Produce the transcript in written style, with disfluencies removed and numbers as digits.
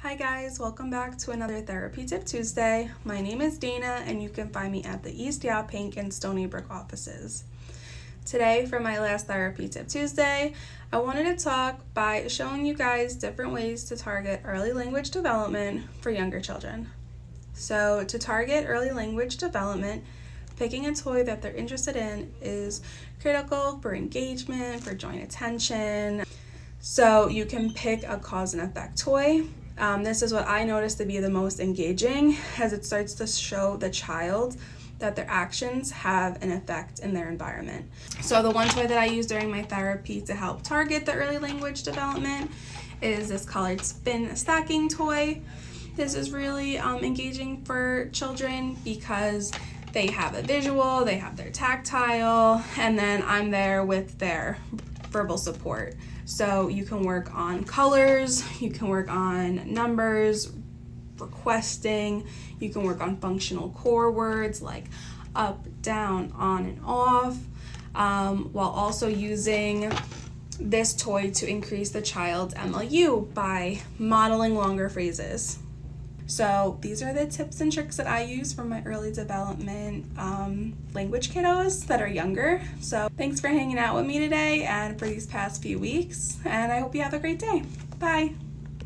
Hi guys, welcome back to another Therapy Tip Tuesday. My name is Daina and you can find me at the East Yaphank and Stony Brook offices. Today for my last Therapy Tip Tuesday, I wanted to talk by showing you guys different ways to target early language development for younger children. So to target early language development, picking a toy that they're interested in is critical for engagement, for joint attention. So you can pick a cause and effect toy. This is what I noticed to be the most engaging, as it starts to show the child that their actions have an effect in their environment. So the one toy that I use during my therapy to help target the early language development is this colored spin stacking toy. This is really engaging for children because they have a visual, they have their tactile, and then I'm there with their verbal support. So you can work on colors, you can work on numbers, requesting, you can work on functional core words like up, down, on, and off, while also using this toy to increase the child's MLU by modeling longer phrases. So these are the tips and tricks that I use for my early development language kiddos that are younger. So thanks for hanging out with me today and for these past few weeks, and I hope you have a great day. Bye.